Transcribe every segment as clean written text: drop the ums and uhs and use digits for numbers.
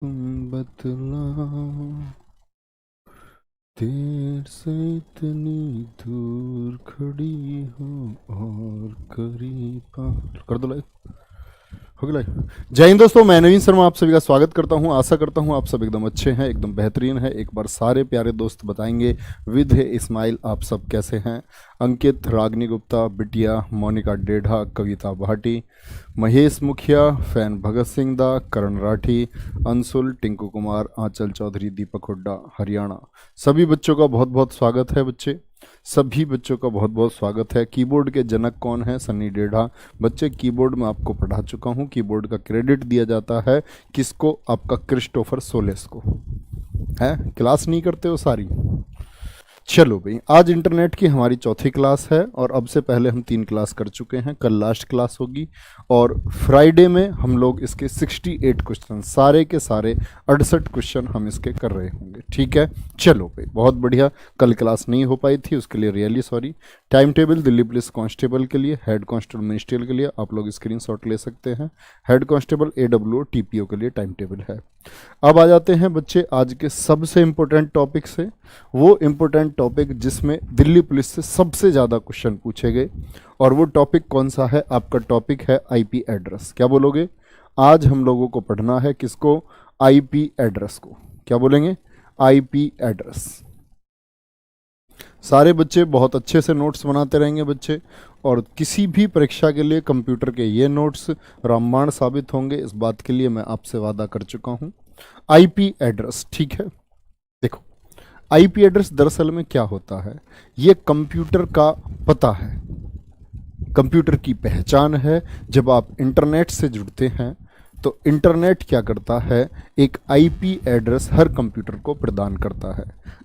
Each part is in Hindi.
बतलाओ देर से इतनी दूर खड़ी हो और करीब कर दो लाइक हो गया लाइक। जय हिंद दोस्तों, मैं नवीन शर्मा आप सभी का स्वागत करता हूं। आशा करता हूं आप सब एकदम अच्छे हैं, एकदम बेहतरीन है। एक बार सारे प्यारे दोस्त बताएंगे विद इस्माइल आप सब कैसे हैं। अंकित, रागनी गुप्ता, बिटिया, मोनिका डेढ़ा, कविता भाटी, महेश मुखिया, फैन भगत सिंह दा, करण राठी, अंशुल, टिंकू कुमार, आंचल चौधरी, दीपक हुड्डा, हरियाणा। सभी बच्चों का बहुत बहुत स्वागत है बच्चे, सभी बच्चों का बहुत बहुत स्वागत है। कीबोर्ड के जनक कौन है? सन्नी डेढ़ा। बच्चे कीबोर्ड में आपको पढ़ा चुका हूँ। कीबोर्ड का क्रेडिट दिया जाता है किसको? आपका क्रिस्टोफर सोलेस को। है, क्लास नहीं करते हो सारी? चलो भाई, आज इंटरनेट की हमारी चौथी क्लास है और अब से पहले हम 3 क्लास कर चुके हैं। कल लास्ट क्लास होगी और फ्राइडे में हम लोग इसके 68 क्वेश्चन, सारे के सारे 68 क्वेश्चन हम इसके कर रहे होंगे। ठीक है, चलो भाई, बहुत बढ़िया। कल क्लास नहीं हो पाई थी, उसके लिए really sorry. Time table Delhi police constable के लिए, हेड कांस्टेबल मिनिस्ट्रियल के लिए आप लोग स्क्रीनशॉट ले सकते हैं। हेड कांस्टेबल AWO TPO के लिए टाइम टेबल है। अब आ जाते हैं बच्चे आज के सबसे इंपॉर्टेंट टॉपिक से, वो इंपॉर्टेंट टॉपिक जिसमें दिल्ली पुलिस से सबसे ज़्यादा क्वेश्चन पूछे गए। और वो टॉपिक कौन सा है? आपका टॉपिक है IP एड्रेस। क्या बोलोगे? आज हम लोगों को पढ़ना है किसको? IP एड्रेस को। क्या बोलेंगे? IP address. सारे बच्चे बहुत अच्छे से नोट्स बनाते रहेंगे बच्चे, और किसी भी परीक्षा के लिए कंप्यूटर के ये नोट्स रामबाण साबित होंगे, इस बात के लिए मैं आपसे वादा कर चुका हूँ। IP एड्रेस, ठीक है। देखो, IP एड्रेस दरअसल में क्या होता है? ये कंप्यूटर का पता है, कंप्यूटर की पहचान है। जब आप इंटरनेट से जुड़ते हैं तो इंटरनेट क्या करता है? एक IP एड्रेस हर कंप्यूटर को प्रदान करता है।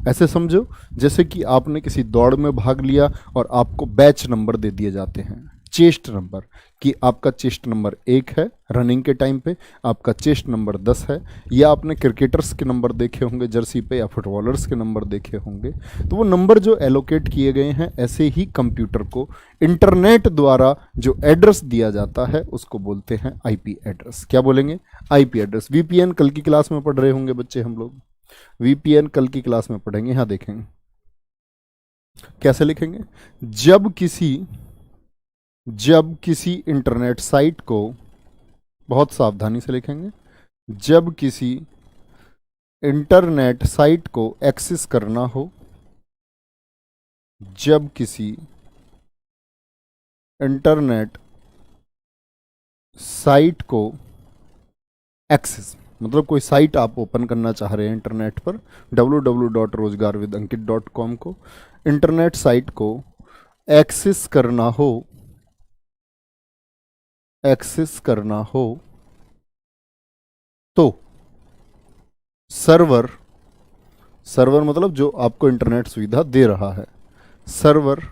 ऐसे समझो जैसे कि आपने किसी दौड़ में भाग लिया और आपको बैच नंबर दे दिए जाते हैं, चेस्ट नंबर, कि आपका चेस्ट नंबर 1 है रनिंग के टाइम पे, आपका चेस्ट नंबर 10 है। या आपने क्रिकेटर्स के नंबर देखे होंगे जर्सी पे, या फुटबॉलर्स के नंबर देखे होंगे। तो वो नंबर जो एलोकेट किए गए हैं, ऐसे ही कंप्यूटर को इंटरनेट द्वारा जो एड्रेस दिया जाता है उसको बोलते हैं IP एड्रेस। क्या बोलेंगे? IP address. VPN कल की क्लास में पढ़ रहे होंगे बच्चे, हम लोग VPN कल की क्लास में पढ़ेंगे। यहां देखेंगे कैसे लिखेंगे। जब किसी इंटरनेट साइट को, बहुत सावधानी से लिखेंगे, जब किसी इंटरनेट साइट को एक्सेस करना हो, जब किसी इंटरनेट साइट को एक्सेस, मतलब कोई साइट आप ओपन करना चाह रहे हैं इंटरनेट पर, www.rozgarvidankit.com को, इंटरनेट साइट को एक्सेस करना हो, तो सर्वर, सर्वर मतलब जो आपको इंटरनेट सुविधा दे रहा है, सर्वर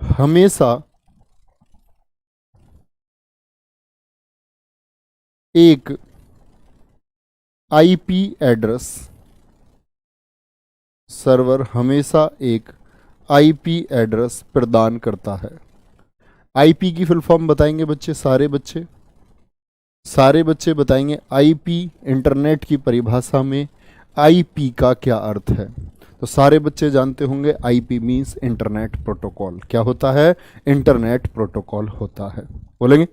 हमेशा एक IP एड्रेस, सर्वर हमेशा एक IP एड्रेस प्रदान करता है। IP की फुल फॉर्म बताएंगे बच्चे, सारे बच्चे बताएंगे IP इंटरनेट की परिभाषा में IP का क्या अर्थ है। तो सारे बच्चे जानते होंगे IP मीन्स इंटरनेट प्रोटोकॉल। क्या होता है? इंटरनेट प्रोटोकॉल होता है। बोलेंगे?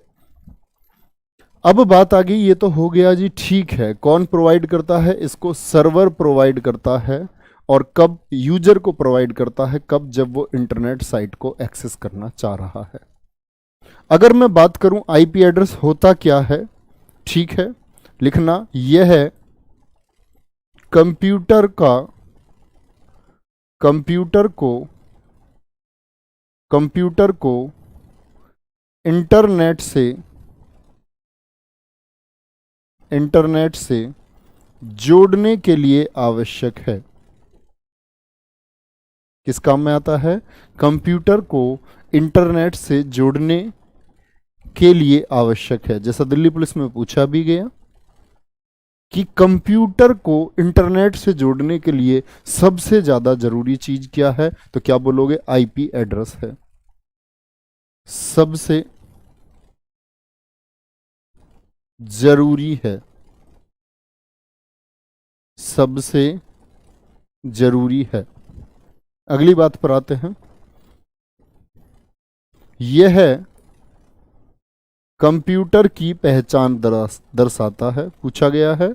अब बात आ गई, ये तो हो गया जी, ठीक है। कौन प्रोवाइड करता है इसको? सर्वर प्रोवाइड करता है। और कब यूजर को प्रोवाइड करता है? कब? जब वो इंटरनेट साइट को एक्सेस करना चाह रहा है। अगर मैं बात करूं IP एड्रेस होता क्या है, ठीक है, लिखना यह है कंप्यूटर का, कंप्यूटर को कंप्यूटर को इंटरनेट से जोड़ने के लिए आवश्यक है। किस काम में आता है? कंप्यूटर को इंटरनेट से जोड़ने के लिए आवश्यक है। जैसा दिल्ली पुलिस में पूछा भी गया कि कंप्यूटर को इंटरनेट से जोड़ने के लिए सबसे ज्यादा जरूरी चीज क्या है, तो क्या बोलोगे? IP एड्रेस है। सबसे जरूरी है सबसे जरूरी है। अगली बात पर आते हैं। यह कंप्यूटर की पहचान दर्शाता है। पूछा गया है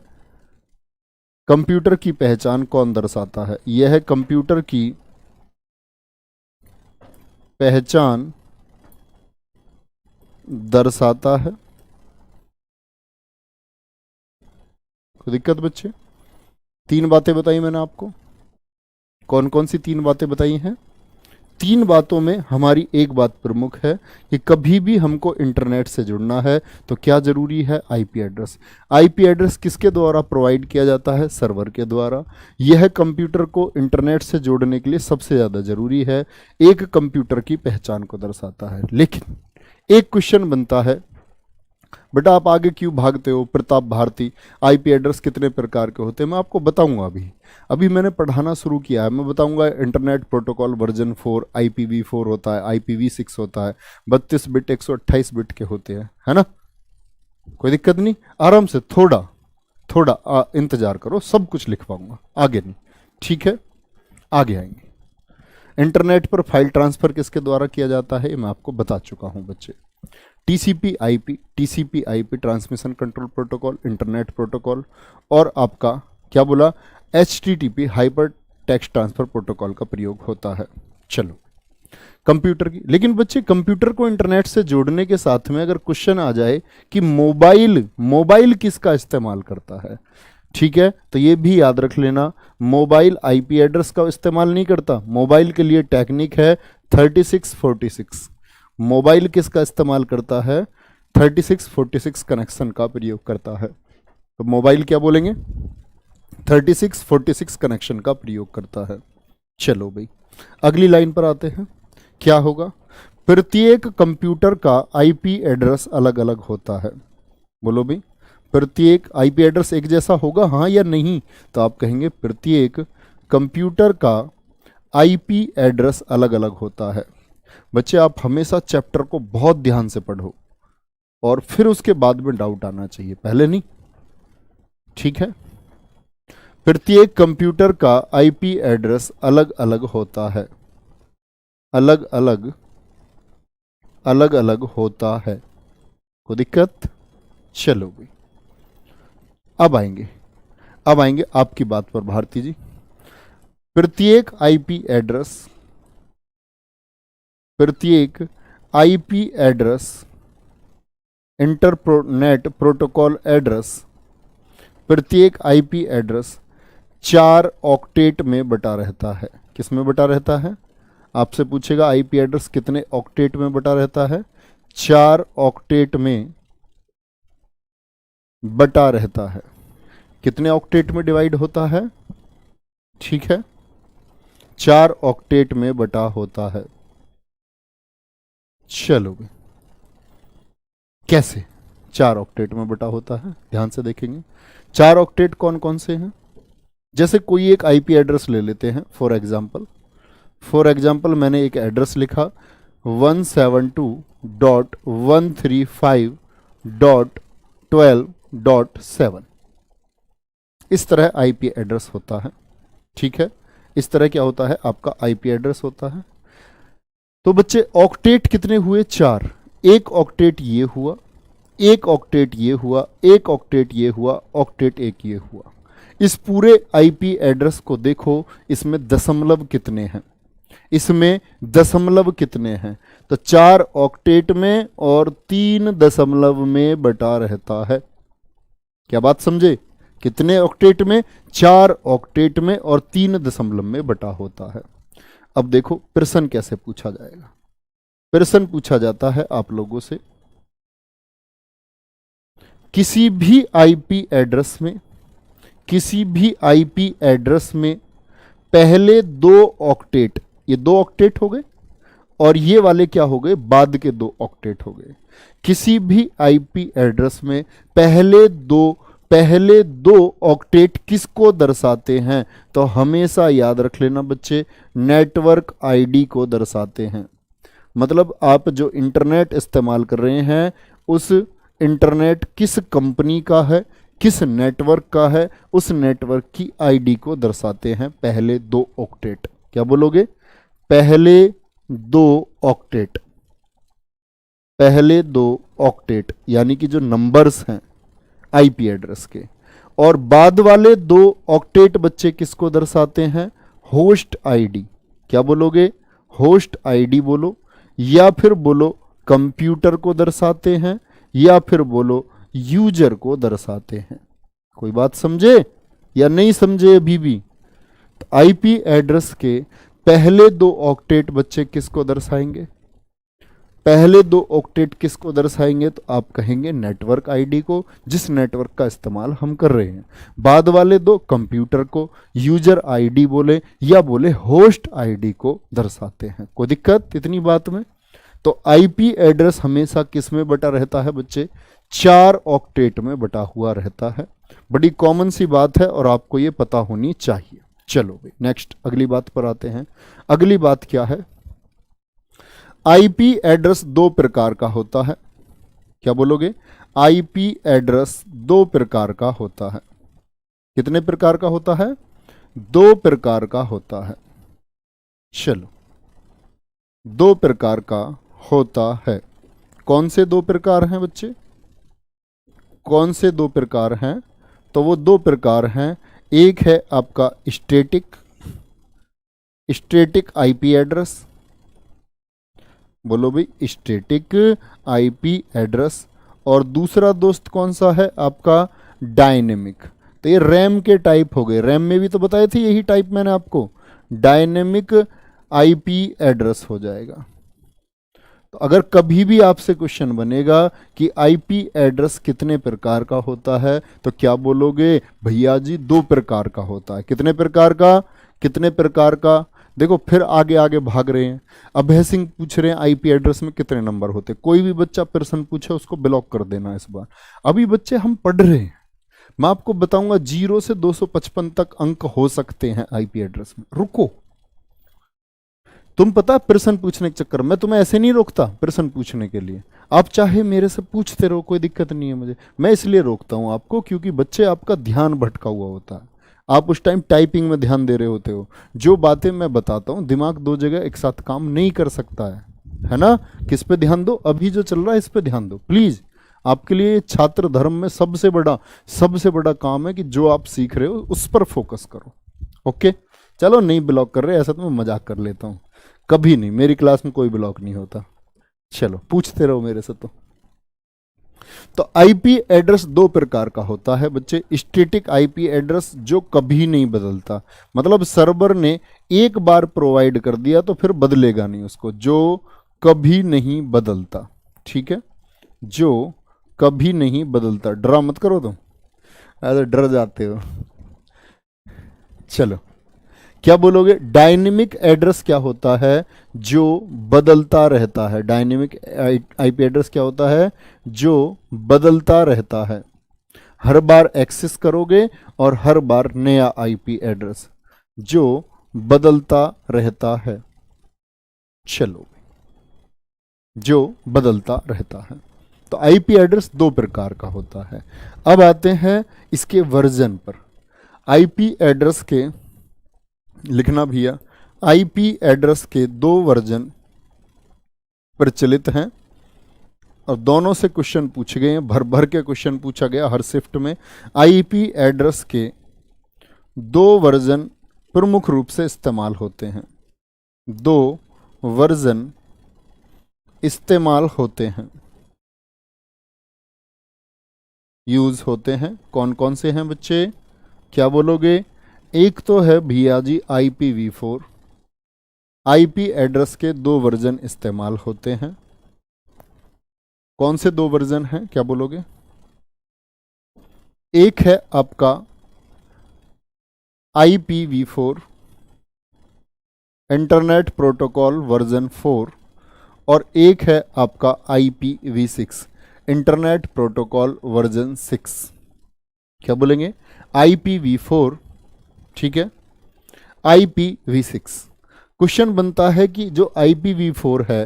कंप्यूटर की पहचान कौन दर्शाता है। यह कंप्यूटर की पहचान दर्शाता है। कोई दिक्कत बच्चे? 3 बातें बताई मैंने आपको। कौन कौन सी 3 बातें बताई हैं? 3 बातों में हमारी एक बात प्रमुख है कि कभी भी हमको इंटरनेट से जुड़ना है तो क्या जरूरी है? IP address. आईपी एड्रेस किसके द्वारा प्रोवाइड किया जाता है? सर्वर के द्वारा। यह कंप्यूटर को इंटरनेट से जोड़ने के लिए सबसे ज़्यादा जरूरी है, एक कंप्यूटर की पहचान को दर्शाता है। लेकिन एक क्वेश्चन बनता है, बेटा आप आगे क्यों भागते हो प्रताप भारती, आईपी एड्रेस कितने प्रकार के होते हैं? मैं आपको बताऊंगा। अभी मैंने पढ़ाना शुरू किया है, मैं बताऊंगा। इंटरनेट प्रोटोकॉल वर्जन 4 IPv4 होता है, IPv6 होता है, 32 बिट 128 बिट के होते हैं, है ना? कोई दिक्कत नहीं, आराम से थोड़ा थोड़ा इंतजार करो, सब कुछ लिख पाऊंगा, आगे नहीं, ठीक है? आगे आएंगे। इंटरनेट पर फाइल ट्रांसफर किसके द्वारा किया जाता है? मैं आपको बता चुका हूं बच्चे। TCP IP transmission control protocol, internet protocol, और आपका क्या बोला? HTTP hyper text transfer protocol का प्रयोग होता है। चलो कंप्यूटर की, लेकिन बच्चे कंप्यूटर को इंटरनेट से जोड़ने के साथ में अगर क्वेश्चन आ जाए कि मोबाइल किसका इस्तेमाल करता है, ठीक है, तो ये भी याद रख लेना, मोबाइल आईपी एड्रेस का इस्तेमाल नहीं करता। मोबाइल के लिए टेक्निक है 3646। मोबाइल किसका इस्तेमाल करता है? 3646 कनेक्शन का प्रयोग करता है। तो मोबाइल क्या बोलेंगे? 3646 कनेक्शन का प्रयोग करता है। चलो भाई अगली लाइन पर आते हैं। क्या होगा? प्रत्येक कंप्यूटर का आईपी एड्रेस अलग अलग होता है। बोलो भाई, प्रत्येक आईपी एड्रेस एक जैसा होगा, हाँ या नहीं? तो आप कहेंगे प्रत्येक कंप्यूटर का आईपी एड्रेस अलग अलग होता है। बच्चे आप हमेशा चैप्टर को बहुत ध्यान से पढ़ो और फिर उसके बाद में डाउट आना चाहिए, पहले नहीं, ठीक है? प्रत्येक कंप्यूटर का आईपी एड्रेस अलग अलग होता है। अलग अलग होता है। कोई दिक्कत? चलो भाई अब आएंगे आपकी बात पर भारती जी। प्रत्येक IP address internet protocol address, प्रत्येक आईपी एड्रेस 4 ऑक्टेट में बटा रहता है। किस में बटा रहता है? आपसे पूछेगा आईपी एड्रेस कितने ऑक्टेट में बटा रहता है? 4 ऑक्टेट में बटा रहता है। कितने ऑक्टेट में डिवाइड होता है? ठीक है, 4 ऑक्टेट में बटा होता है। चलो भाई कैसे 4 ऑक्टेट में बटा होता है? ध्यान से देखेंगे। 4 ऑक्टेट कौन कौन से हैं? जैसे कोई एक आईपी एड्रेस ले लेते हैं, फॉर एग्जाम्पल मैंने एक एड्रेस लिखा 172.135.12.7। इस तरह आईपी एड्रेस होता है, ठीक है? इस तरह क्या होता है? आपका आईपी एड्रेस होता है। तो बच्चे ऑक्टेट कितने हुए? 4। एक ऑक्टेट ये हुआ, एक ऑक्टेट ये हुआ, एक ऑक्टेट ये हुआ, ऑक्टेट एक ये हुआ। इस पूरे आईपी एड्रेस को देखो, इसमें दशमलव कितने हैं? तो 4 ऑक्टेट में और 3 दशमलव में बटा रहता है। क्या बात समझे? कितने ऑक्टेट में? 4 ऑक्टेट में और 3 दशमलव में बटा होता है। अब देखो प्रश्न कैसे पूछा जाएगा। प्रश्न पूछा जाता है आप लोगों से, किसी भी आईपी एड्रेस में पहले 2 ऑक्टेट, ये 2 ऑक्टेट हो गए और ये वाले क्या हो गए? बाद के 2 ऑक्टेट हो गए। किसी भी आईपी एड्रेस में पहले दो ऑक्टेट किसको दर्शाते हैं? तो हमेशा याद रख लेना बच्चे, नेटवर्क आईडी को दर्शाते हैं। मतलब आप जो इंटरनेट इस्तेमाल कर रहे हैं, उस इंटरनेट किस कंपनी का है, किस नेटवर्क का है उस नेटवर्क की आईडी को दर्शाते हैं पहले 2 ऑक्टेट। क्या बोलोगे? पहले 2 ऑक्टेट, पहले 2 ऑक्टेट यानी कि जो नंबर्स हैं आईपी एड्रेस के, और बाद वाले 2 ऑक्टेट बच्चे किसको दर्शाते हैं? Host ID. क्या बोलोगे? होस्ट आईडी बोलो, या फिर बोलो कंप्यूटर को दर्शाते हैं, या फिर बोलो यूजर को दर्शाते हैं। कोई बात समझे या नहीं समझे अभी भी? तो आईपी एड्रेस के पहले 2 ऑक्टेट बच्चे किसको दर्शाएंगे? पहले 2 ऑक्टेट किसको दर्शाएंगे? तो आप कहेंगे नेटवर्क आईडी को, जिस नेटवर्क का इस्तेमाल हम कर रहे हैं। बाद वाले 2 कंप्यूटर को, यूजर आईडी बोले या बोले होस्ट आईडी को दर्शाते हैं। कोई दिक्कत इतनी बात में? तो आईपी एड्रेस हमेशा किस में बटा रहता है बच्चे? 4 ऑक्टेट में बटा हुआ रहता है। बड़ी कॉमन सी बात है और आपको ये पता होनी चाहिए। चलो भाई नेक्स्ट अगली बात पर आते हैं। अगली बात क्या है? आईपी एड्रेस 2 प्रकार का होता है। क्या बोलोगे? आईपी एड्रेस 2 प्रकार का होता है। कितने प्रकार का होता है? 2 प्रकार का होता है। चलो 2 प्रकार का होता है। कौन से 2 प्रकार हैं बच्चे? कौन से 2 प्रकार हैं? तो वो 2 प्रकार हैं। एक है आपका स्टैटिक आईपी एड्रेस। बोलो भाई स्टैटिक आईपी एड्रेस। और दूसरा दोस्त कौन सा है आपका? डायनेमिक। तो ये रैम के टाइप हो गए। रैम में भी तो बताए थे यही टाइप मैंने आपको। डायनेमिक आईपी एड्रेस हो जाएगा। तो अगर कभी भी आपसे क्वेश्चन बनेगा कि आईपी एड्रेस कितने प्रकार का होता है, तो क्या बोलोगे? भैया जी 2 प्रकार का होता है। कितने प्रकार का? कितने प्रकार का? देखो फिर आगे आगे भाग रहे हैं। अभय सिंह पूछ रहे हैं आईपी एड्रेस में कितने नंबर होते? कोई भी बच्चा प्रश्न पूछे उसको ब्लॉक कर देना इस बार। अभी बच्चे हम पढ़ रहे हैं, मैं आपको बताऊंगा 0 से 255 तक अंक हो सकते हैं आईपी एड्रेस में। रुको, तुम पता प्रश्न पूछने के चक्कर में तुम्हें ऐसे नहीं रोकता प्रश्न पूछने के लिए। आप चाहे मेरे से पूछते रहो, कोई दिक्कत नहीं है मुझे। मैं इसलिए रोकता हूं आपको क्योंकि बच्चे आपका ध्यान भटका हुआ होता है। आप उस टाइम टाइपिंग में ध्यान दे रहे होते हो। जो बातें मैं बताता हूं, दिमाग 2 जगह एक साथ काम नहीं कर सकता है ना? किस पे ध्यान दो? अभी जो चल रहा है इस पे ध्यान दो प्लीज। आपके लिए छात्र धर्म में सबसे बड़ा काम है कि जो आप सीख रहे हो उस पर फोकस करो। ओके चलो, नहीं ब्लॉक कर रहे, ऐसा तो मैं मजाक कर लेता हूं। कभी नहीं, मेरी क्लास में कोई ब्लॉक नहीं होता। चलो पूछते रहो मेरे से। तो आईपी एड्रेस 2 प्रकार का होता है बच्चे। स्टैटिक आईपी एड्रेस जो कभी नहीं बदलता, मतलब सर्वर ने एक बार प्रोवाइड कर दिया तो फिर बदलेगा नहीं उसको, जो कभी नहीं बदलता। ठीक है, जो कभी नहीं बदलता। डरा मत करो तुम, ऐसे डर जाते हो। चलो क्या बोलोगे? डायनेमिक एड्रेस क्या होता है? जो बदलता रहता है। डायनेमिक आईपी एड्रेस क्या होता है? जो बदलता रहता है। हर बार एक्सेस करोगे और हर बार नया आईपी एड्रेस जो बदलता रहता है। चलो, जो बदलता रहता है। तो आईपी एड्रेस 2 प्रकार का होता है। अब आते हैं इसके वर्जन पर। आईपी एड्रेस के लिखना भैया, आईपी एड्रेस के 2 वर्जन प्रचलित हैं और दोनों से क्वेश्चन पूछे गए हैं। भर भर के क्वेश्चन पूछा गया हर शिफ्ट में। आईपी एड्रेस के 2 वर्जन प्रमुख रूप से इस्तेमाल होते हैं। 2 वर्जन इस्तेमाल होते हैं, यूज होते हैं। कौन कौन से हैं बच्चे? क्या बोलोगे? एक तो है भैया जी IPv4। आईपी एड्रेस के 2 वर्जन इस्तेमाल होते हैं। कौन से 2 वर्जन हैं? क्या बोलोगे? एक है आपका IPv4 इंटरनेट प्रोटोकॉल वर्जन 4 और एक है आपका IPv6 इंटरनेट प्रोटोकॉल वर्जन 6। क्या बोलेंगे? IPv4, ठीक है, IPv6। क्वेश्चन बनता है कि जो IPv4 है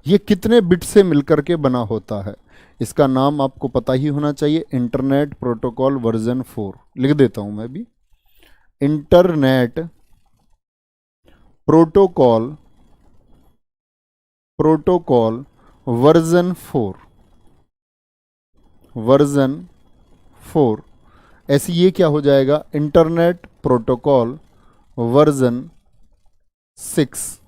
ये कितने बिट से मिलकर के बना होता है? इसका नाम आपको पता ही होना चाहिए, इंटरनेट प्रोटोकॉल वर्जन 4। लिख देता हूं मैं भी, इंटरनेट प्रोटोकॉल वर्जन 4, वर्जन 4। ऐसे ये क्या हो जाएगा, इंटरनेट प्रोटोकॉल वर्जन 6।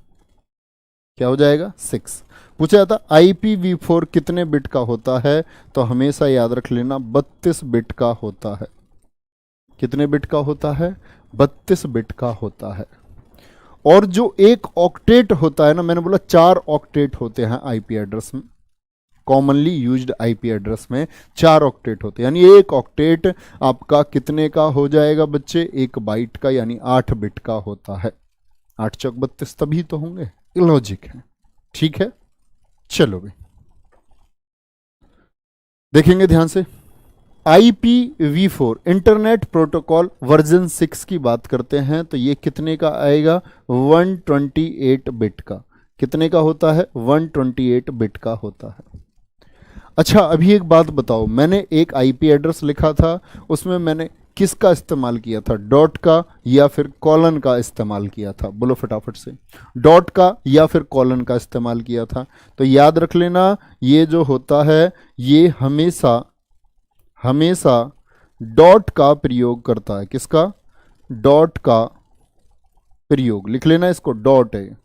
क्या हो जाएगा, 6। पूछा जाता IPv4 कितने बिट का होता है, तो हमेशा याद रख लेना 32 बिट का होता है। कितने बिट का होता है, 32 बिट का होता है। और जो एक ऑक्टेट होता है ना, मैंने बोला 4 ऑक्टेट होते हैं आईपी एड्रेस में, कॉमनली यूज्ड आईपी एड्रेस में 4 ऑक्टेट होते हैं, यानी एक ऑक्टेट आपका कितने का हो जाएगा बच्चे, 1 बाइट का, यानी 8 बिट का होता है। 8 चौक 32 तभी तो होंगे, लॉजिक है। ठीक है, चलो भाई देखेंगे ध्यान से। IPv4 इंटरनेट प्रोटोकॉल वर्जन 6 की बात करते हैं, तो ये कितने का आएगा, 128 बिट का। कितने का होता है, 128 बिट का होता है। अच्छा अभी एक बात बताओ, मैंने एक आईपी एड्रेस लिखा था, उसमें मैंने किसका इस्तेमाल किया था, डॉट का या फिर कॉलन का इस्तेमाल किया था, बोलो फटाफट से, डॉट का या फिर कॉलन का इस्तेमाल किया था। तो याद रख लेना, ये जो होता है ये हमेशा डॉट का प्रयोग करता है। किसका, डॉट का प्रयोग। लिख लेना इसको, डॉट है।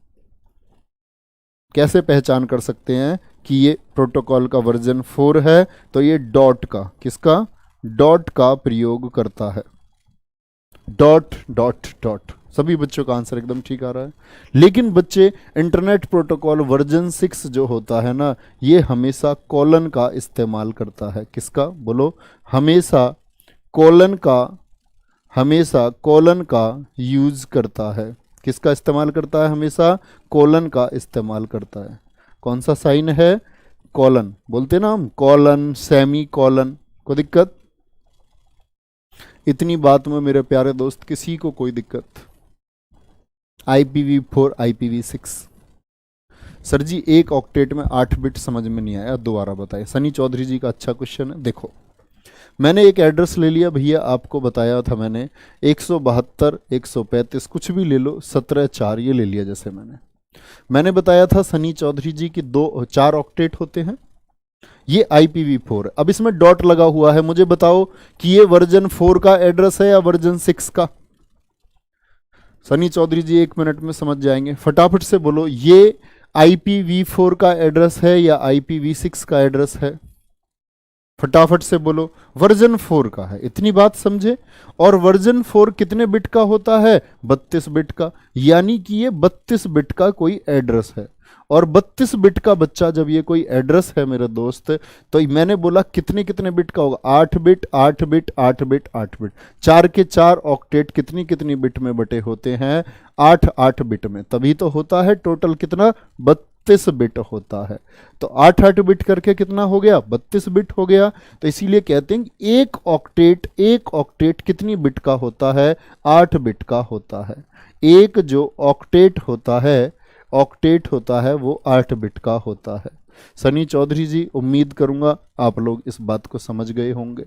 कैसे पहचान कर सकते हैं कि ये प्रोटोकॉल का वर्जन 4 है, तो ये डॉट का, किसका, डॉट का प्रयोग करता है। Dot dot dot. सभी बच्चों का आंसर एकदम ठीक आ रहा है। लेकिन बच्चे इंटरनेट प्रोटोकॉल वर्जन 6 जो होता है ना, ये हमेशा कॉलन का इस्तेमाल करता है। किसका, बोलो, हमेशा कॉलन का यूज करता है। किसका इस्तेमाल करता है, हमेशा कॉलन का इस्तेमाल करता है। कौन सा साइन है, कॉलन बोलते ना हम, कॉलन, सेमी कॉलन। कोई दिक्कत, इतनी बात में मेरे प्यारे दोस्त किसी को कोई दिक्कत। IPv4 IPv6, सर जी एक ऑक्टेट में 8 बिट समझ में नहीं आया, दोबारा बताइए। सनी चौधरी जी का अच्छा क्वेश्चन है। देखो मैंने एक एड्रेस ले लिया भैया, आपको बताया था मैंने 172 135 कुछ भी ले लो, 17 4 ये ले लिया। जैसे मैंने बताया था सनी चौधरी जी की 4 ऑक्टेट होते हैं, ये IPv4। अब इसमें डॉट लगा हुआ है, मुझे बताओ कि ये वर्जन 4 का एड्रेस है या वर्जन 6 का। सनी चौधरी जी 1 मिनट में समझ जाएंगे, फटाफट से बोलो, ये IPv4 का एड्रेस है या IPv6 का एड्रेस है, फटाफट से बोलो। वर्जन 4 का है, इतनी बात समझे। और वर्जन 4 कितने बिट का होता है, 32 बिट का, यानी कि ये 32 बिट का कोई एड्रेस है। और 32 बिट का बच्चा जब ये कोई एड्रेस है मेरे दोस्त, तो मैंने बोला कितने कितने बिट का होगा, 8 बिट 8 बिट 8 बिट 8 बिट। 4 के 4 ऑक्टेट कितनी कितनी बिट में बटे होते हैं, 8 8 बिट में, तभी तो होता है टोटल कितना, 32 बिट होता है। तो 8 8 बिट करके कितना हो गया, 32 बिट हो गया। तो इसीलिए कहते हैं एक ऑक्टेट कितनी बिट का होता है, 8 बिट का होता है। एक जो ऑक्टेट होता है वो 8 बिट का होता है। सनी चौधरी जी उम्मीद करूंगा आप लोग इस बात को समझ गए होंगे।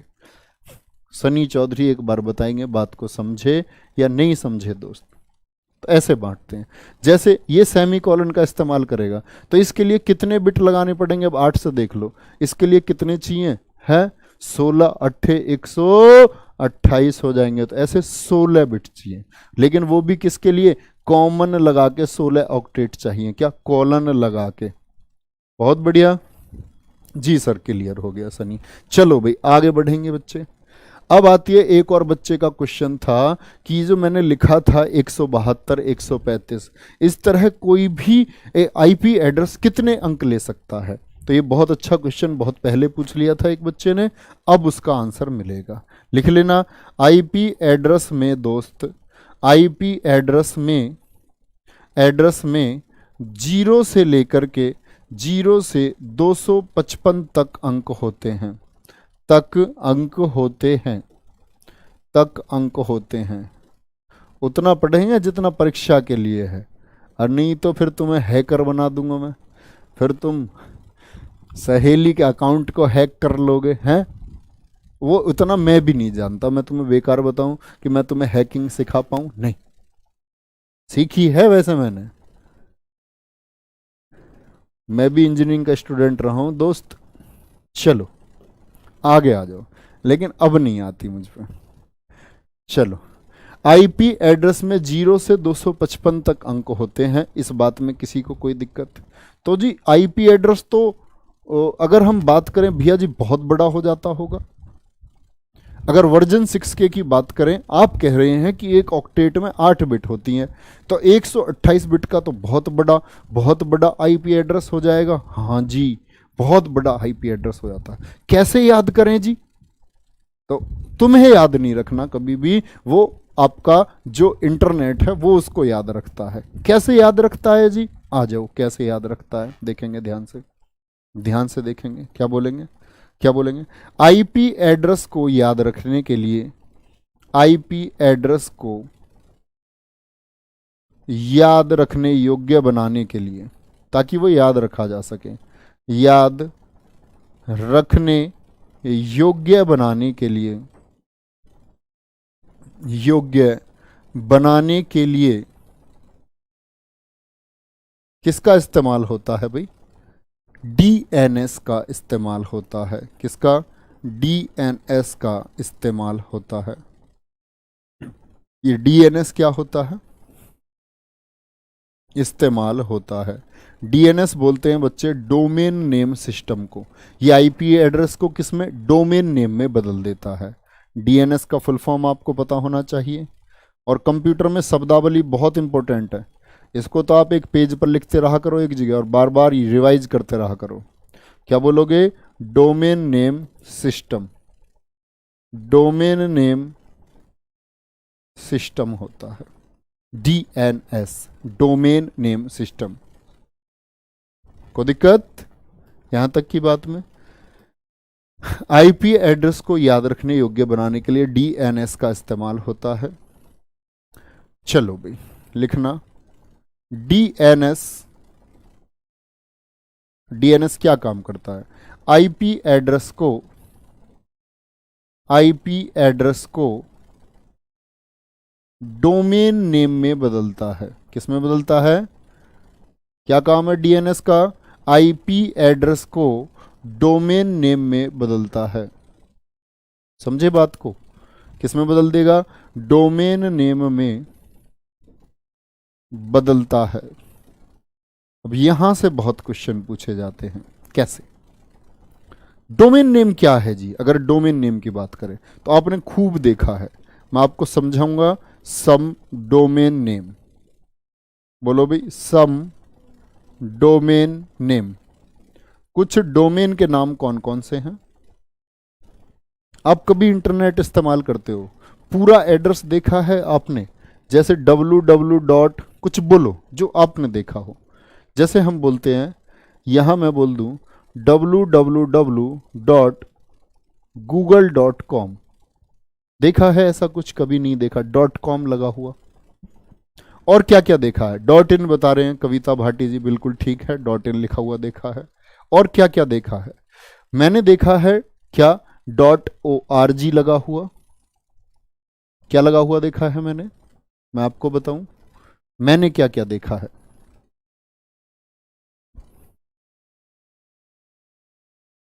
सनी चौधरी एक बार बताएंगे बात को समझे या नहीं समझे दोस्त। तो ऐसे बांटते हैं, जैसे ये सेमी कॉलन का इस्तेमाल करेगा तो इसके लिए कितने बिट लगाने पड़ेंगे, अब 8 से देख लो। इसके लिए कितने चाहिए, है 16 8 128 हो जाएंगे, तो ऐसे 16 बिट चाहिए। लेकिन वो भी किसके लिए, कॉमन लगा के 16 ऑक्टेट चाहिए, क्या कॉलन लगा के। बहुत बढ़िया जी सर, क्लियर हो गया सनी। चलो भाई आगे बढ़ेंगे बच्चे। अब आती है एक और बच्चे का क्वेश्चन था कि जो मैंने लिखा था 172 135, इस तरह कोई भी आईपी एड्रेस कितने अंक ले सकता है। तो ये बहुत अच्छा क्वेश्चन बहुत पहले पूछ लिया था एक बच्चे ने, अब उसका आंसर मिलेगा। लिख लेना, आईपी एड्रेस में दोस्त, आईपी एड्रेस में 0 से लेकर के 0 से 255 तक अंक होते हैं। उतना पढ़ेंगे जितना परीक्षा के लिए है, और नहीं तो फिर तुम्हें हैकर बना दूंगा मैं, फिर तुम सहेली के अकाउंट को हैक कर लोगे हैं? वो उतना मैं भी नहीं जानता, मैं तुम्हें बेकार बताऊं कि मैं तुम्हें हैकिंग सिखा पाऊं? नहीं, सीखी है वैसे मैंने, मैं भी इंजीनियरिंग का स्टूडेंट रहा हूं दोस्त। चलो आगे आ जाओ, लेकिन अब नहीं आती मुझ पे। चलो, आईपी एड्रेस में 0 से 255 तक अंक होते हैं, इस बात में किसी को कोई दिक्कत? तो जी आईपी एड्रेस तो अगर हम बात करें भैया जी बहुत बड़ा हो जाता होगा। अगर वर्जन 6K की बात करें, आप कह रहे हैं कि एक ऑक्टेट में 8 बिट होती हैं, तो 128 बिट का तो बहुत बड़ा आईपी एड्रेस हो जाएगा। हाँ जी, बहुत बड़ा आईपी एड्रेस हो जाता है। कैसे याद करें जी? तो तुम्हें याद नहीं रखना कभी भी, वो आपका जो इंटरनेट है वो उसको याद रखता है। कैसे याद रखता है जी? आ जाओ, कैसे याद रखता है देखेंगे, ध्यान से देखेंगे। क्या बोलेंगे? आईपी एड्रेस को याद रखने के लिए, आईपी एड्रेस को याद रखने योग्य बनाने के लिए, ताकि वो याद रखा जा सके, याद रखने योग्य बनाने के लिए, योग्य बनाने के लिए किसका इस्तेमाल होता है भाई? डीएनएस का इस्तेमाल होता है। किसका? डीएनएस का इस्तेमाल होता है। ये डीएनएस क्या होता है? इस्तेमाल होता है। डीएनएस बोलते हैं बच्चे डोमेन नेम सिस्टम को। ये आईपी एड्रेस को किसमें? डोमेन नेम में बदल देता है। डीएनएस का फुल फॉर्म आपको पता होना चाहिए, और कंप्यूटर में शब्दावली बहुत इंपॉर्टेंट है। इसको तो आप एक पेज पर लिखते रहा करो एक जगह, और बार बार रिवाइज करते रहा करो। क्या बोलोगे? Domain name system. Domain name system होता है डीएनएस, डोमेन नेम सिस्टम। को दिक्कत यहां तक की बात में? आईपी एड्रेस को याद रखने योग्य बनाने के लिए डीएनएस का इस्तेमाल होता है। चलो भाई लिखना, डीएनएस, डीएनएस क्या काम करता है? आईपी एड्रेस को, आईपी एड्रेस को डोमेन नेम में बदलता है। किस में बदलता है? क्या काम है डीएनएस का? आईपी एड्रेस को डोमेन नेम में बदलता है। समझे बात को? किस में बदल देगा? डोमेन नेम में बदलता है। अब यहां से बहुत क्वेश्चन पूछे जाते हैं, कैसे? डोमेन नेम क्या है जी? अगर डोमेन नेम की बात करें तो आपने खूब देखा है, मैं आपको समझाऊंगा। सम डोमेन नेम, बोलो भाई, सम डोमेन नेम। कुछ डोमेन के नाम कौन कौन से हैं? आप कभी इंटरनेट इस्तेमाल करते हो, पूरा एड्रेस देखा है आपने? जैसे www. कुछ बोलो जो आपने देखा हो। जैसे हम बोलते हैं, यहां मैं बोल दूं www.google.com, देखा है ऐसा? कुछ कभी नहीं देखा .com लगा हुआ। और क्या क्या देखा है? .in बता रहे हैं कविता भाटी जी, बिल्कुल ठीक है, .in लिखा हुआ देखा है। और क्या क्या देखा है? मैंने देखा है क्या? .org लगा हुआ। क्या लगा हुआ देखा है मैंने? मैं आपको बताऊं मैंने क्या क्या देखा है।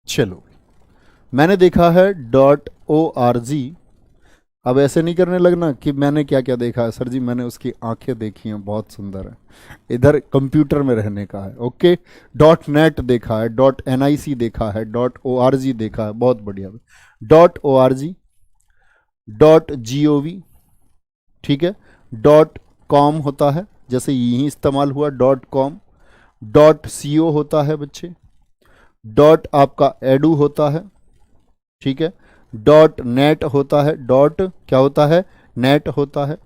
चलो, मैंने देखा है .org। अब ऐसे नहीं करने लगना कि मैंने क्या क्या देखा है सर जी, मैंने उसकी आंखें देखी हैं, बहुत सुंदर है, इधर कंप्यूटर में रहने का है। ओके, .net देखा है, .nic देखा है, .org देखा है, बहुत बढ़िया। .org, .gov, ठीक है। .com होता है, जैसे यही इस्तेमाल हुआ .com। .co होता है बच्चे। आपका edu होता है, ठीक है। .net होता है, क्या होता है? नेट होता है।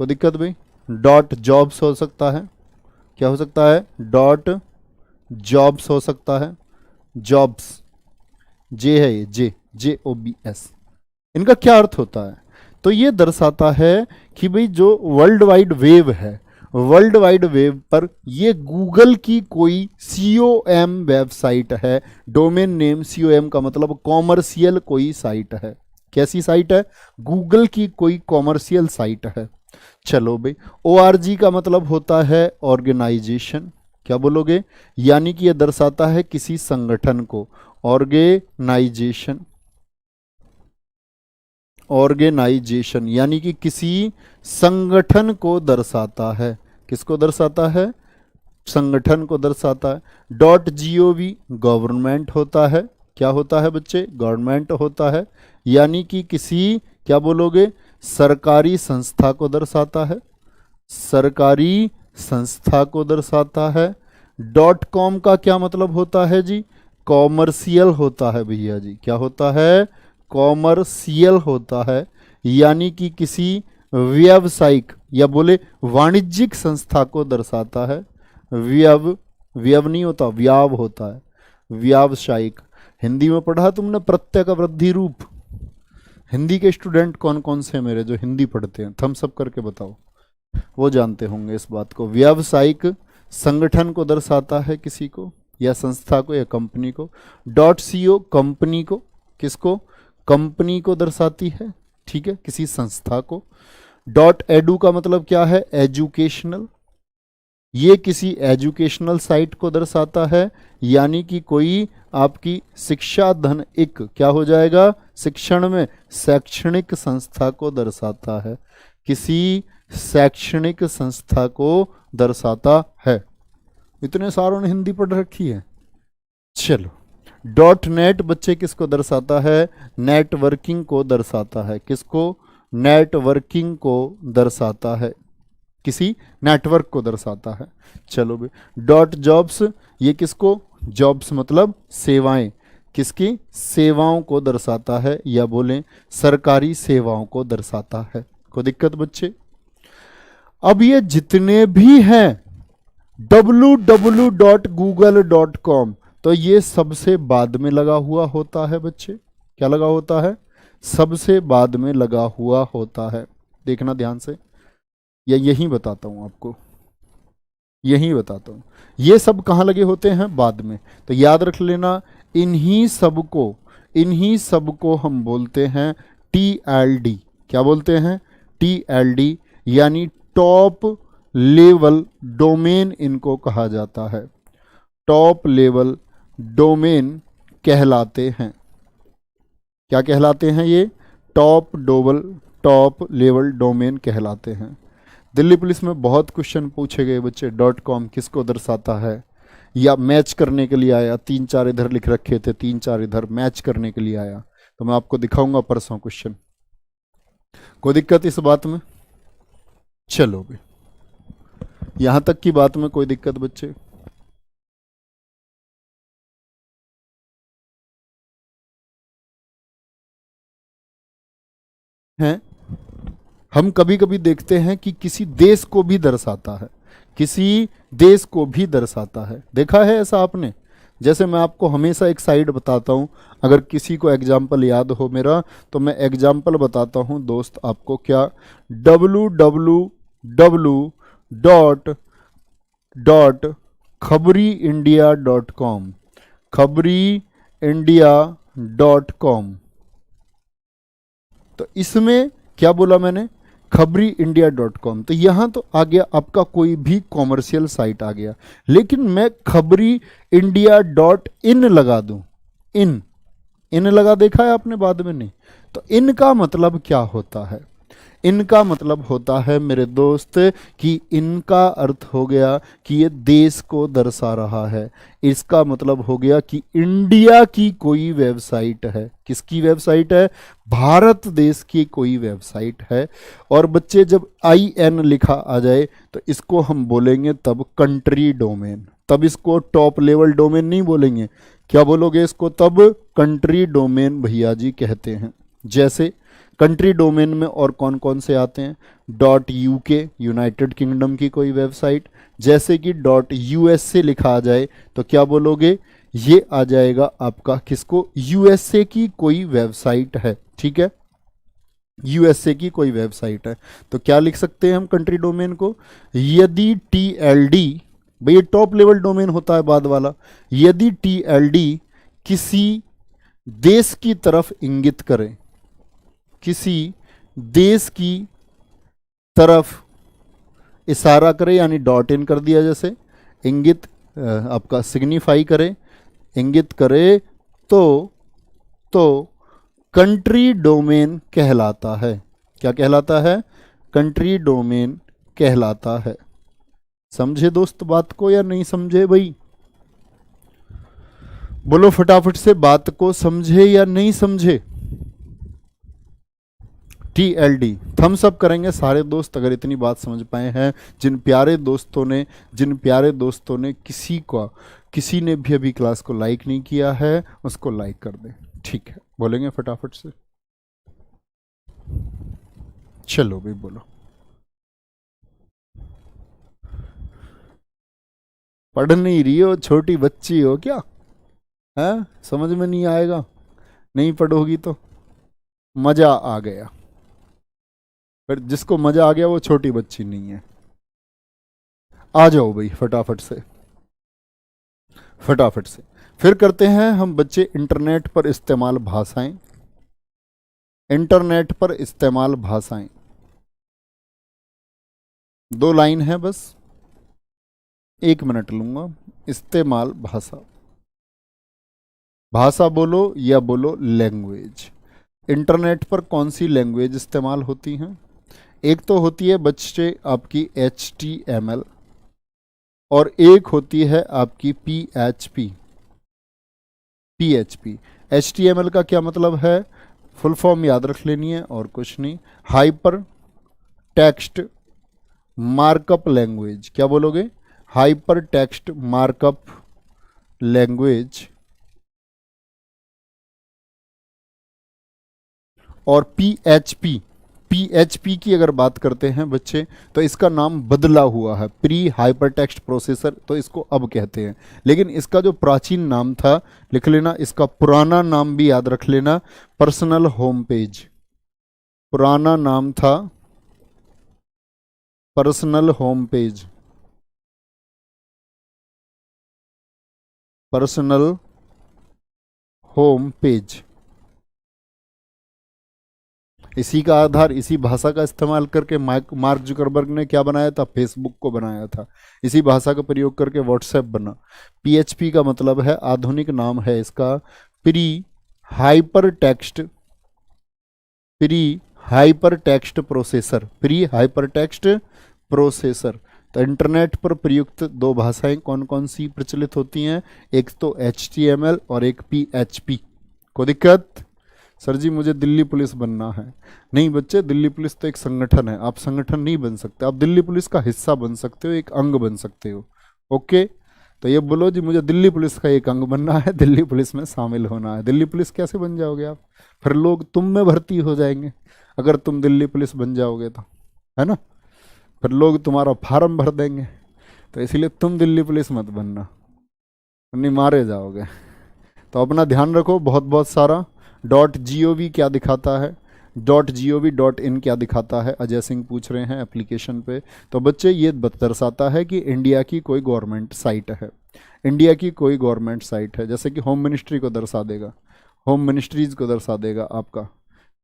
कोई दिक्कत भाई? .jobs हो सकता है। क्या हो सकता है? .jobs हो सकता है। जॉब्स, जे है ये, JOBS। इनका क्या अर्थ होता है? तो ये दर्शाता है कि भाई जो वर्ल्ड वाइड वेव है वर्ल्ड वाइड वेब पर ये गूगल की कोई COM वेबसाइट है। डोमेन नेम COM का मतलब कॉमर्शियल कोई साइट है। कैसी साइट है? गूगल की कोई कॉमर्शियल साइट है। चलो भाई, ORG का मतलब होता है ऑर्गेनाइजेशन। क्या बोलोगे? यानी कि यह दर्शाता है किसी संगठन को। ऑर्गेनाइजेशन, ऑर्गेनाइजेशन यानी कि किसी संगठन को दर्शाता है। किसको दर्शाता है? संगठन को दर्शाता है। .gov गवर्नमेंट होता है। क्या होता है बच्चे? गवर्नमेंट होता है, यानी कि किसी, क्या बोलोगे, सरकारी संस्था को दर्शाता है। सरकारी संस्था को दर्शाता है। .com का क्या मतलब होता है जी? कॉमर्शियल होता है भैया जी। क्या होता है? कॉमर्शियल होता है, यानी कि किसी व्यावसायिक या बोले वाणिज्यिक संस्था को दर्शाता है। व्यव नहीं होता, व्याव होता है, व्यावसायिक। हिंदी में पढ़ा तुमने प्रत्यय का वृद्धि रूप? हिंदी के स्टूडेंट कौन कौन से मेरे जो हिंदी पढ़ते हैं, थम्स अप करके बताओ, वो जानते होंगे इस बात को। व्यावसायिक संगठन को दर्शाता है, किसी को या संस्था को या कंपनी को। .co कंपनी को, किसको? कंपनी को दर्शाती है, ठीक है, किसी संस्था को। .edu का मतलब क्या है? एजुकेशनल, ये किसी एजुकेशनल साइट को दर्शाता है, यानी कि कोई आपकी शिक्षा धन एक, क्या हो जाएगा शिक्षण में, शैक्षणिक संस्था को दर्शाता है। किसी शैक्षणिक संस्था को दर्शाता है। इतने सारों ने हिंदी पढ़ रखी है। चलो, .net बच्चे किसको दर्शाता है? नेटवर्किंग को दर्शाता है। किसको? नेटवर्किंग को दर्शाता है, किसी नेटवर्क को दर्शाता है। चलो भाई, .jobs ये किसको? जॉब्स मतलब सेवाएं, किसकी? सेवाओं को दर्शाता है, या बोलें सरकारी सेवाओं को दर्शाता है। कोई दिक्कत बच्चे? अब ये जितने भी हैं www.google.com, तो ये सबसे बाद में लगा हुआ होता है बच्चे। क्या लगा होता है? सबसे बाद में लगा हुआ होता है। देखना ध्यान से, या यही बताता हूं आपको, यही बताता हूं। ये सब कहाँ लगे होते हैं? बाद में। तो याद रख लेना, इन्हीं सबको हम बोलते हैं TLD। क्या बोलते हैं? TLD, यानी टॉप लेवल डोमेन इनको कहा जाता है। टॉप लेवल डोमेन कहलाते हैं। क्या कहलाते हैं ये? टॉप लेवल डोमेन कहलाते हैं। दिल्ली पुलिस में बहुत क्वेश्चन पूछे गए बच्चे, .com किसको दर्शाता है, या मैच करने के लिए आया। 3-4 इधर लिख रखे थे, 3-4 इधर, मैच करने के लिए आया। तो मैं आपको दिखाऊंगा परसों क्वेश्चन। कोई दिक्कत इस बात में? चलो भी, यहां तक की बात में कोई दिक्कत बच्चे? हैं? हम कभी कभी देखते हैं कि किसी देश को भी दर्शाता है, किसी देश को भी दर्शाता है। देखा है ऐसा आपने? जैसे मैं आपको हमेशा एक साइड बताता हूं, अगर किसी को एग्जाम्पल याद हो मेरा, तो मैं एग्जाम्पल बताता हूं दोस्त आपको। क्या? www.खबरीइंडिया.com, खबरीइंडिया.com। तो इसमें क्या बोला मैंने? खबरीइंडिया.com। तो यहां तो आ गया आपका कोई भी कॉमर्शियल साइट आ गया, लेकिन मैं खबरीइंडिया.in लगा दूं, इन लगा, देखा है आपने बाद में? नहीं। तो इनका मतलब क्या होता है? इनका मतलब होता है मेरे दोस्त कि इनका अर्थ हो गया कि ये देश को दर्शा रहा है। इसका मतलब हो गया कि इंडिया की कोई वेबसाइट है। किसकी वेबसाइट है? भारत देश की कोई वेबसाइट है। और बच्चे जब IN लिखा आ जाए तो इसको हम बोलेंगे तब कंट्री डोमेन, तब इसको टॉप लेवल डोमेन नहीं बोलेंगे। क्या बोलोगे इसको? तब कंट्री डोमेन भैया जी कहते हैं। जैसे कंट्री डोमेन में और कौन कौन से आते हैं? .UK यूनाइटेड किंगडम की कोई वेबसाइट, जैसे कि .USA लिखा आ जाए तो क्या बोलोगे? ये आ जाएगा आपका किसको? USA की कोई वेबसाइट है, ठीक है। यूएसए की कोई वेबसाइट है। तो क्या लिख सकते हैं हम कंट्री डोमेन को? यदि टीएलडी, भाई ये टॉप लेवल डोमेन होता है बाद वाला, यदि टीएलडी किसी देश की तरफ इंगित करे, किसी देश की तरफ इशारा करे, यानी डॉट इन कर दिया, जैसे इंगित आपका सिग्निफाई करे, इंगित करे, तो कंट्री डोमेन कहलाता है। क्या कहलाता है? कंट्री डोमेन कहलाता है। समझे दोस्त बात को या नहीं समझे भाई? बोलो फटाफट से, बात को समझे या नहीं समझे? टीएलडी थम्स अप करेंगे सारे दोस्त अगर इतनी बात समझ पाए हैं। जिन प्यारे दोस्तों ने किसी ने भी अभी क्लास को लाइक नहीं किया है, उसको लाइक कर दें। ठीक है, बोलेंगे फटाफट से? चलो भाई बोलो। पढ़ नहीं रही हो, छोटी बच्ची हो क्या? है, समझ में नहीं आएगा? नहीं पढ़ोगी तो मजा आ गया, पर जिसको मजा आ गया वो छोटी बच्ची नहीं है। आ जाओ भाई फटाफट से, फटाफट से। फिर करते हैं हम बच्चे इंटरनेट पर इस्तेमाल भाषाएं। इंटरनेट पर इस्तेमाल भाषाएं, 2 लाइन है बस, 1 मिनट लूंगा। इस्तेमाल भाषा, भाषा बोलो या बोलो लैंग्वेज। इंटरनेट पर कौन सी लैंग्वेज इस्तेमाल होती हैं? एक तो होती है बच्चे आपकी HTML और एक होती है आपकी PHP। HTML का क्या मतलब है? फुल फॉर्म याद रख लेनी है और कुछ नहीं, हाइपर टेक्स्ट मार्कअप लैंग्वेज। क्या बोलोगे? Hyper text markup language. और PHP की अगर बात करते हैं बच्चे, तो इसका नाम बदला हुआ है, प्री हाइपर टेक्स्ट प्रोसेसर, तो इसको अब कहते हैं। लेकिन इसका जो प्राचीन नाम था, लिख लेना, इसका पुराना नाम भी याद रख लेना, पर्सनल होम पेज। पुराना नाम था personal home page, personal home page. इसी का आधार, इसी भाषा का इस्तेमाल करके मार्क जुकरबर्ग ने क्या बनाया था? फेसबुक को बनाया था। इसी भाषा का प्रयोग करके व्हाट्सएप बना। PHP का मतलब है, आधुनिक नाम है इसका, pre hyper text processor. Pre hyper text processor. तो इंटरनेट पर प्रयुक्त 2 भाषाएं कौन कौन सी प्रचलित होती हैं? एक तो HTML और एक PHP। कोई दिक्कत? सर जी मुझे दिल्ली पुलिस बनना है। नहीं बच्चे, दिल्ली पुलिस तो एक संगठन है, आप संगठन नहीं बन सकते। आप दिल्ली पुलिस का हिस्सा बन सकते हो, एक अंग बन सकते हो। ओके, तो ये बोलो जी मुझे दिल्ली पुलिस का एक अंग बनना है, दिल्ली पुलिस में शामिल होना है। दिल्ली पुलिस कैसे बन जाओगे आप? फिर लोग तुम में भर्ती हो जाएंगे अगर तुम दिल्ली पुलिस बन जाओगे तो, है ना? फिर लोग तुम्हारा फार्म भर देंगे। तो इसीलिए तुम दिल्ली पुलिस मत बनना, नहीं मारे जाओगे। तो अपना ध्यान रखो बहुत बहुत सारा। .gov क्या दिखाता है? .gov.in क्या दिखाता है? अजय सिंह पूछ रहे हैं एप्लीकेशन पे। तो बच्चे ये दर्शाता है कि इंडिया की कोई गवर्नमेंट साइट है, इंडिया की कोई गवर्नमेंट साइट है। जैसे कि होम मिनिस्ट्री को दर्शा देगा, होम मिनिस्ट्रीज को दर्शा देगा आपका,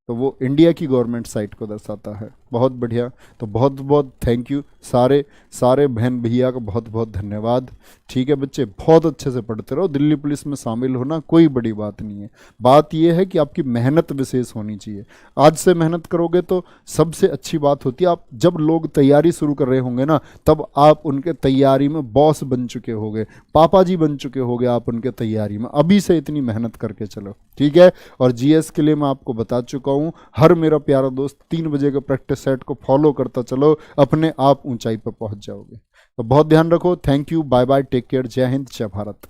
तो वो इंडिया की गवर्नमेंट साइट को दर्शाता है। बहुत बढ़िया। तो बहुत बहुत थैंक यू, सारे बहन भैया का बहुत बहुत धन्यवाद। ठीक है बच्चे, बहुत अच्छे से पढ़ते रहो। दिल्ली पुलिस में शामिल होना कोई बड़ी बात नहीं है, बात यह है कि आपकी मेहनत विशेष होनी चाहिए। आज से मेहनत करोगे तो सबसे अच्छी बात होती है, आप जब लोग तैयारी शुरू कर रहे होंगे ना, तब आप उनके तैयारी में बॉस बन चुके होगे, पापा जी बन चुके होगे आप उनके तैयारी में। अभी से इतनी मेहनत करके चलो, ठीक है। और GS के लिए मैं आपको बता चुका हूँ, हर मेरा प्यारा दोस्त 3 बजे के प्रैक्टिस सेट को फॉलो करता चलो, अपने आप ऊंचाई पर पहुंच जाओगे। तो बहुत ध्यान रखो। Thank you, bye bye, take care, जय हिंद, जय भारत।